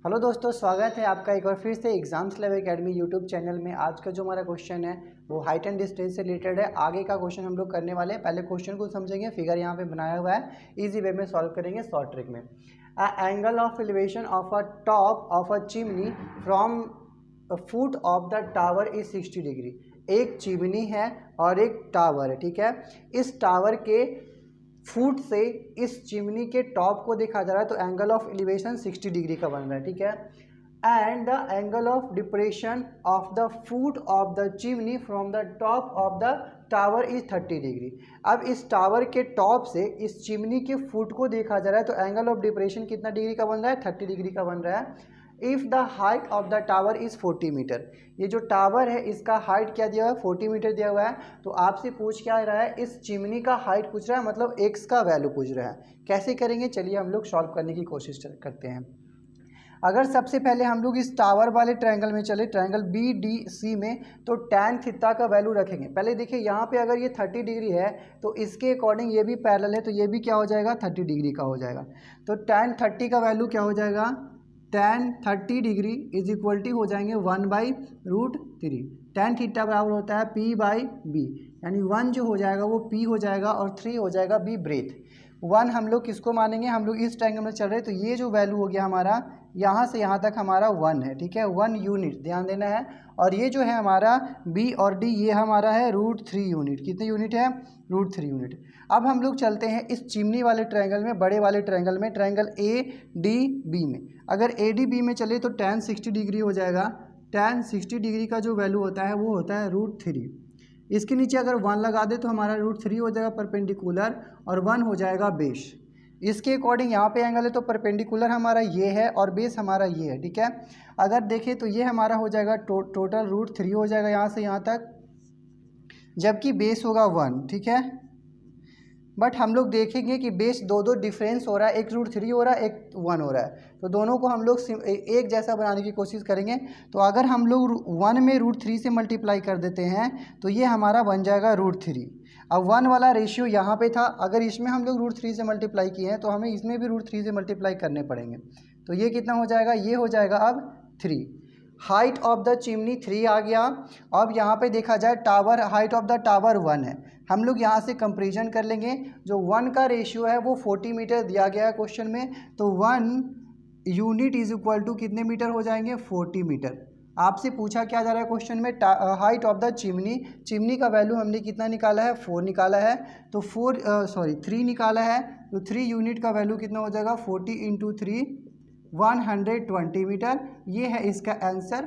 Hello दोस्तों, स्वागत है आपका एक बार फिर से exams lab academy YouTube channel में। आज का जो हमारा क्वेश्चन है वो हाइट एंड डिस्टेंस से रिलेटेड है। आगे का क्वेश्चन हम लोग करने वाले हैं। पहले क्वेश्चन को समझेंगे, फिगर यहाँ पे बनाया हुआ है, इजी वे में सॉल्व करेंगे शॉर्ट ट्रिक में। Angle of elevation of a top of a chimney from foot of the tower is 60 degree. एक चिमनी है और एक टावर है, ठीक है। इस टावर के फुट से इस चिमनी के टॉप को देखा जा रहा है, तो एंगल ऑफ एलिवेशन 60 डिग्री का बन रहा है, ठीक है। And the angle of depression of the foot of the chimney from the top of the tower is 30 degree. अब इस टावर के टॉप से इस चिमनी के फुट को देखा जा रहा है, तो एंगल ऑफ डिप्रेशन कितना डिग्री का बन रहा है? 30 डिग्री का बन रहा है। If the height of the tower is 40 meter, ये जो टावर है इसका हाइट क्या दिया हुआ है? 40 मीटर दिया हुआ है। तो आपसे पूछ क्या रहा है? इस चिमनी का हाइट पूछ रहा है, मतलब एक्स का वैल्यू पूछ रहा है। कैसे करेंगे, चलिए हम लोग सॉल्व करने की कोशिश करते हैं। अगर सबसे पहले हम लोग इस टावर वाले ट्रायंगल में चले, ट्रायंगल बी डी सी में, तो टैन थीटा का वैल्यू रखेंगे। पहले देखिए यहाँ पे अगर ये 30 डिग्री है तो इसके अकॉर्डिंग ये भी पैरेलल है, तो ये भी क्या हो जाएगा? 30 डिग्री का हो जाएगा। तो टैन 30 का वैल्यू क्या हो जाएगा? Tan 30 degree is equal to हो जाएंगे 1/√3। टैन थीटा बराबर होता है P/B, यानी 1 जो हो जाएगा वो P हो जाएगा और 3 हो जाएगा B ब्रेथ। 1 हम लोग किसको मानेंगे? हम लोग इस ट्रायंगल में चल रहे हैं, तो ये जो वैल्यू हो गया हमारा, यहाँ से यहाँ तक हमारा 1 है, ठीक है। 1 यूनिट ध्यान देना है। और ये जो है हमारा B और D, ये हमारा है √3 यूनिट। कितने यूनिट है? √3 यूनिट। अब हम लोग चलते हैं इस चिमनी वाले ट्रायंगल में, बड़े वाले ट्रायंगल में, ट्रायंगल ADB में। अगर ADB में चले तो टैन 60 डिग्री हो जाएगा। टैन 60 डिग्री का जो वैल्यू होता है वो होता है √3। इसके नीचे अगर 1 लगा दे तो हमारा √3 हो जाएगा परपेंडिकुलर और 1 हो जाएगा बेस। इसके अकॉर्डिंग यहाँ पे एंगल है, तो परपेंडिकुलर हमारा ये है और बेस हमारा ये है, ठीक है। अगर देखें तो ये हमारा हो जाएगा टोटल √3 हो जाएगा यहाँ से यहाँ तक, जबकि बेस होगा 1, ठीक है। बट हम लोग देखेंगे कि बेस दो डिफरेंस हो रहा है, एक √3 हो रहा है, एक 1 हो रहा है, तो दोनों को हम लोग एक जैसा बनाने की कोशिश करेंगे। तो अगर हम लोग 1 में √3 से मल्टीप्लाई कर देते हैं तो ये हमारा बन जाएगा √3। अब 1 वाला रेशियो यहाँ पे था, अगर इसमें हम लोग √3 से मल्टीप्लाई किए हैं तो हमें इसमें भी √3 से मल्टीप्लाई करने पड़ेंगे। तो ये कितना हो जाएगा? ये हो जाएगा अब 3। हाइट ऑफ द चिमनी 3 आ गया। अब यहाँ पे देखा जाए tower, height of the tower 1 है। हम लोग यहाँ से कंपेरिजन कर लेंगे। जो 1 का रेशियो है वो 40 मीटर दिया गया है क्वेश्चन में, तो 1 यूनिट इज इक्वल टू कितने मीटर हो जाएंगे? 40 मीटर। आपसे पूछा क्या जा रहा है क्वेश्चन में? Height of the chimney, chimney का वैल्यू हमने कितना निकाला है? 4 निकाला है। तो 3 निकाला है, तो 3 यूनिट का वैल्यू कितना हो जाएगा? 40 × 3 120 मीटर। ये है इसका आंसर